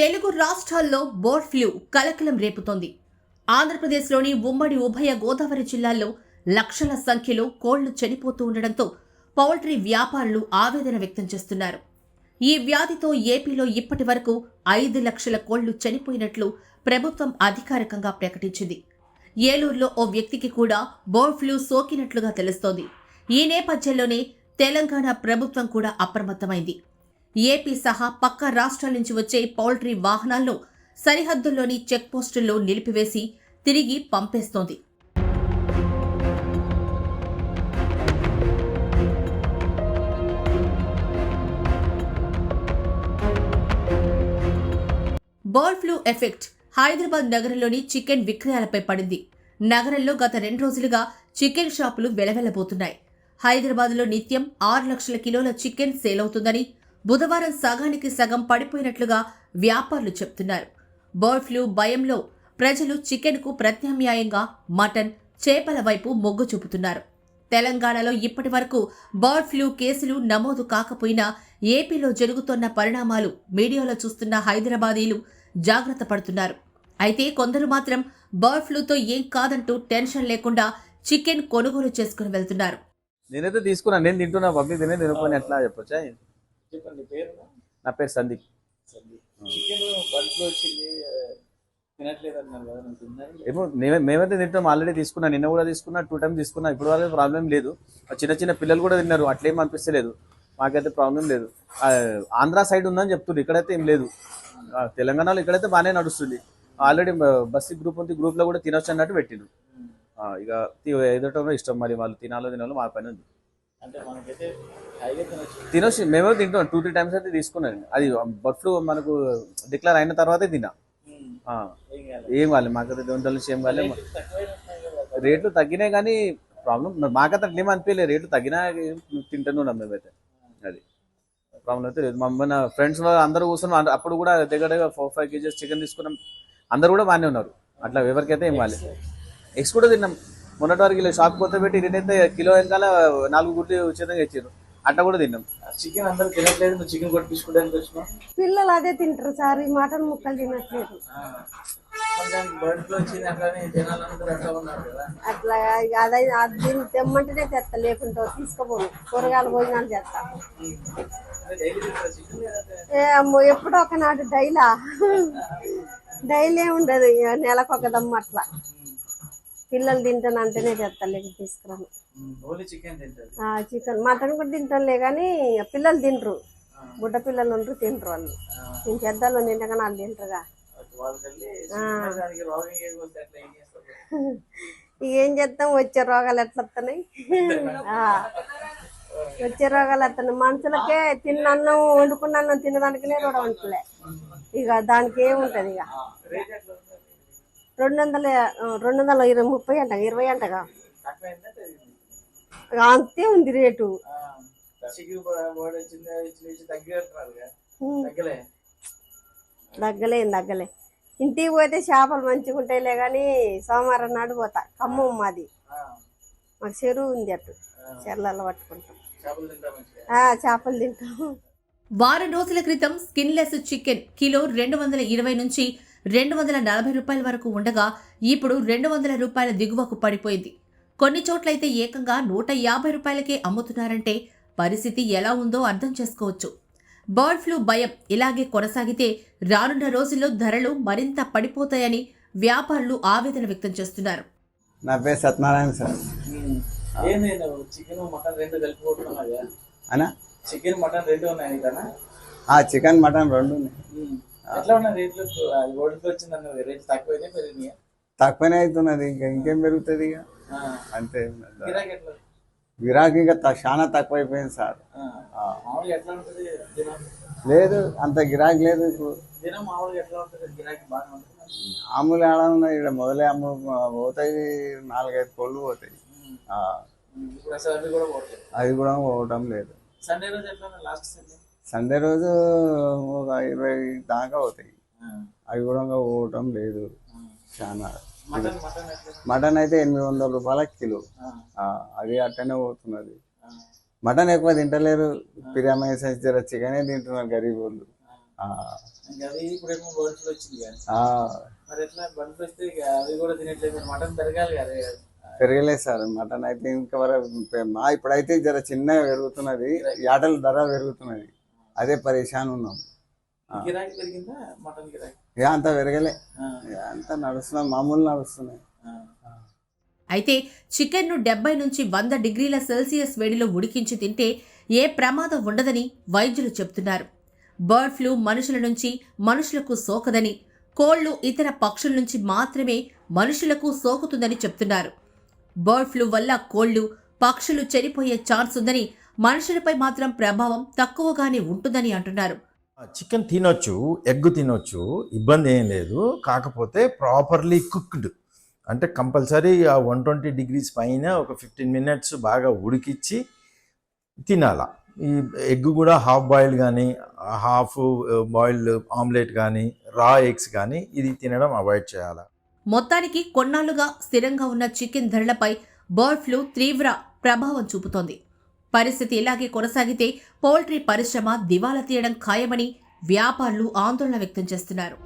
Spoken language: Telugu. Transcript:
తెలుగు రాష్ట్రాల్లో బర్డ్ ఫ్లూ కలకలం రేపుతోంది. ఆంధ్రప్రదేశ్లోని ఉమ్మడి ఉభయ గోదావరి జిల్లాల్లో లక్షల సంఖ్యలో కోళ్లు చనిపోతూ ఉండడంతో పౌల్ట్రీ వ్యాపారులు ఆవేదన వ్యక్తం చేస్తున్నారు. ఈ వ్యాధితో ఏపీలో ఇప్పటి వరకు 5 లక్షల కోళ్లు చనిపోయినట్లు ప్రభుత్వం అధికారికంగా ప్రకటించింది. ఏలూరులో ఓ వ్యక్తికి కూడా బర్డ్ ఫ్లూ సోకినట్లుగా తెలుస్తోంది. ఈ నేపథ్యంలోనే తెలంగాణ ప్రభుత్వం కూడా అప్రమత్తమైంది. ఏపీ సహా పక్క రాష్ట్రాల నుంచి వచ్చే పౌల్ట్రీ వాహనాలను సరిహద్దుల్లోని చెక్పోస్టుల్లో నిలిపివేసి తిరిగి పంపేస్తోంది. బర్డ్ ఫ్లూ ఎఫెక్ట్ హైదరాబాద్ నగరంలోని చికెన్ విక్రయాలపై పడింది. నగరంలో గత 2 రోజులుగా చికెన్ షాపులు వెలవెలబోతున్నాయి. హైదరాబాద్లో నిత్యం 6 లక్షల కిలోల చికెన్ సేల్ అవుతుందని, బుధవారం సగానికి సగం పడిపోయినట్లుగా వ్యాపారులు చెప్తున్నారు. బర్డ్ ఫ్లూ భయంలో ప్రజలు చికెన్కు ప్రత్యామ్నాయంగా మటన్, చేపల వైపు మొగ్గు చూపుతున్నారు. తెలంగాణలో ఇప్పటి వరకు బర్డ్ ఫ్లూ కేసులు నమోదు కాకపోయినా ఏపీలో జరుగుతున్న పరిణామాలు మీడియాలో చూస్తున్న హైదరాబాదీలు జాగ్రత్త పడుతున్నారు. అయితే కొందరు మాత్రం బర్డ్ ఫ్లూతో ఏం కాదంటూ టెన్షన్ లేకుండా చికెన్ కొనుగోలు చేసుకుని వెళ్తున్నారు. నేనైతే తీసుకున్నా, నేను తింటున్నా, పబ్లిక్ తినకపోయినా ఎట్లా చెప్పొచ్చా? చెప్పండి. పేరు? నా పేరు సందీప్. చికెన్ బర్డ్ ఫ్లూ వచ్చింది, తినట్లేదు అన్నారు కదా, నేను తిన్నాను. ఏమో మేమైతే తింటాం, ఆల్రెడీ తీసుకున్నా, నిన్న కూడా తీసుకున్నా, 2 times తీసుకున్నా. ఇప్పుడు వరకు ప్రాబ్లం లేదు. చిన్న చిన్న పిల్లలు కూడా తిన్నారు, అట్లేం అనిపిస్తలేదు. మాకైతే ప్రాబ్లం లేదు. ఆంధ్ర సైడ్ ఉందని చెప్తుంది, ఇక్కడైతే ఏం లేదు. తెలంగాణలో ఇక్కడైతే బాగానే నడుస్తుంది. ఆల్రెడీ బస్సు గ్రూప్ ఉంది, గ్రూప్ లో కూడా తినొచ్చు అన్నట్టు పెట్టిండు. ఇక ఎదటం ఇష్టం, మరి వాళ్ళు తినాలో మా పని ఉంది. అంటే మనకైతే తినొచ్చు, మేమే తింటాం. 2-3 times అయితే తీసుకున్నాను. అది బర్డ్ ఫ్లూ మనకు డిక్లేర్ అయిన తర్వాతే తిన్నా. ఏం కాలేదు మాకైతే, దొండల నుంచి ఏం కాలేదు. రేట్లు తగ్గినాయి కానీ ప్రాబ్లం మాకైతే అట్లేం అనిపించలేదు. రేట్లు తగ్గినా తింటూనే ఉన్నాం మేమైతే. అది ప్రాబ్లం అయితే లేదు. మన ఫ్రెండ్స్ అందరూ కూర్చొని అప్పుడు కూడా దగ్గర 4-5 kgs చికెన్ తీసుకున్నాం. అందరు కూడా బాగానే ఉన్నారు, అట్లా ఎవరికైతే ఏం కాలేదు. ఎగ్స్ కూడా తిన్నాం. మొన్నటి వరకు ఇలా షాప్ కొత్త పెట్టి నేనైతే కిలో వెనకాల 4 గుడ్లు ఉచితంగా ఇచ్చారు, అట్లా కూడా తిన్నాం. చికెన్ అందరూ తినట్లేదు, నువ్వు చికెన్ కొట్టించుకోవడానికి వచ్చినావు. పిల్లలు అదే తింటారు సార్, ఈ మటన్ ముక్కలు తినట్లేదు. బర్డ్ ఫ్లూ వచ్చింది అట్లానే తినాలందరూ అట్లా ఉన్నారు కదా. అట్లా అదే దీన్ని తెమ్మంటేనే తెస్తా, లేకుంటే తీసుకోపోను. కూరగాయల భోజనాలు చేస్తా. ఎప్పుడో ఒకనాడు డైలీ ఉండదు, నెలకొక దమ్ము అట్లా. పిల్లలు తింటాను అంటేనే తెస్తా, లేక తీసుకురాను. చికెన్ మటన్ కూడా తింటానులే కానీ పిల్లలు తింటారు. బుడ్డ పిల్లలు ఉండరు, తింటారు వాళ్ళు. నేను పెద్దలు తింటగా వాళ్ళు తింటారుగా. ఏం చేస్తాం, వచ్చే రోగాలు ఎట్లా వస్తున్నాయి. వచ్చే రోగాలు వస్తున్నాయి. మనుషులకే తిన్నన్నం వండుకున్న అన్నం తినడానికినే కూడా వంటలే. ఇక దానికి ఏముంటది, ఇక 230 అంట, 20 అంటగా అంతే ఉంది రేటు. తగ్గలే. ఇంటికి పోతే చేపలు మంచిగా ఉంటాయిలే కానీ సోమవారం నాడు పోతా. ఖమ్మం మాది, మాకు చెరువు ఉంది, అటు చెర్లలో పట్టుకుంటాం. చేపలు తింటాం. వారం రోజుల క్రితం స్కిన్లెస్ చికెన్ కిలో 220 నుంచి 240 రూపాయల వరకు ఉండగా ఇప్పుడు 200 రూపాయల దిగువకు పడిపోయింది. కొన్ని చోట్లయితే ఏకంగా 150 రూపాయలకే అమ్ముతున్నారంటే పరిస్థితి ఎలా ఉందో అర్థం చేసుకోవచ్చు. బర్డ్ ఫ్లూ భయం ఇలాగే కొనసాగితే రానున్న రోజుల్లో ధరలు మరింత పడిపోతాయని వ్యాపారులు ఆవేదన వ్యక్తం చేస్తున్నారు. నా పేరు సత్యనారాయణ సార్. చికెన్ మటన్ రెండు కలిపి అనా? చికెన్ మటన్ రెండు ఉన్నాయి కదా? చికెన్ మటన్ రెండు ఉన్నాయి. ఎట్లా ఉన్నాయి రేట్లు? ఓడికి వచ్చిందన్న రేట్లు తక్కువైనా పెరిగినాయా? తక్కువనే అవుతున్నది, ఇంకేం పెరుగుతుంది ఇక అంతే. గిరాకీ ఇంకా చాలా తక్కువైపోయింది సార్. లేదు, అంత గిరాకీ లేదు ఇప్పుడు. మామూలు ఆడ ఉన్నాయి, ఇక్కడ మొదలే పోతాయి, 4-5 కోళ్ళు పోతాయి. అది కూడా పోవటం లేదు. సండే రోజు ఒక 20 దాకా పోతాయి, అవి కూడా పోవటం లేదు. చాలా మటన్ అయితే 800 రూపాయల కిలో, అది అట్టనే పోతున్నది. మటన్ ఎక్కువ తింటలేరు, పిరామై జర చికెనే తింటున్నారు గరీబ్ వాళ్ళు. ఆ, ఇంకా అవి ఇప్పుడేమో బర్డ్ ఫ్లూ వచ్చింది కదా, ఆ, మరి ఎట్లా బర్డ్ ఫ్లూ వస్తే ఇక అవి కూడా తినట్లేదు, మటన్ పెరగాలి కదా. పెరగలేదు సార్ మటన్ అయితే ఇంతవరకు ఇప్పుడైతే జర చిన్నగా పెరుగుతున్నది, యాటల ధర పెరుగుతున్నది, అదే పరేషాన్ ఉన్నాం. గిరాకీ పెరిగిందా మటన్ గిరాకీ? ఇక అంత పెరగలే, ఇక అంత నడుస్తున్నాం, మామూలు నడుస్తున్నాయి. అయితే చికెన్ను 70 నుంచి 100 డిగ్రీల సెల్సియస్ వేడిలో ఉడికించి తింటే ఏ ప్రమాదం ఉండదని వైద్యులు చెబుతున్నారు. బర్డ్ ఫ్లూ మనుషుల నుంచి మనుషులకు సోకదని, కోళ్లు ఇతర పక్షుల నుంచి మాత్రమే మనుషులకు సోకుతుందని చెప్తున్నారు. బర్డ్ ఫ్లూ వల్ల కోళ్లు, పక్షులు చనిపోయే ఛాన్స్ ఉందని, మనుషులపై మాత్రం ప్రభావం తక్కువగానే ఉంటుందని అంటున్నారు. చికెన్ తినొచ్చు, ఎగ్ తినొచ్చు, ఇబ్బంది ఏం లేదు. కాకపోతే ప్రాపర్లీ కుక్డ్ అంటే కంపల్సరీ ఆ 120 డిగ్రీస్ పైన ఒక 15 మినిట్స్ బాగా ఉడికిచ్చి తినాల. ఈ ఎగ్ కూడా హాఫ్ బాయిల్డ్ కానీ, హాఫ్ బాయిల్డ్ ఆమ్లెట్ కానీ, రా ఎగ్స్ కానీ ఇది తినడం అవాయిడ్ చేయాలి. మొత్తానికి కొన్నాళ్లుగా స్థిరంగా ఉన్న చికెన్ ధరలపై బర్డ్ ఫ్లూ తీవ్ర ప్రభావం చూపుతోంది. పరిస్థితి ఇలాగే కొనసాగితే పౌల్ట్రీ పరిశ్రమ దివాలా తీయడం ఖాయమని వ్యాపారులు ఆందోళన వ్యక్తం చేస్తున్నారు.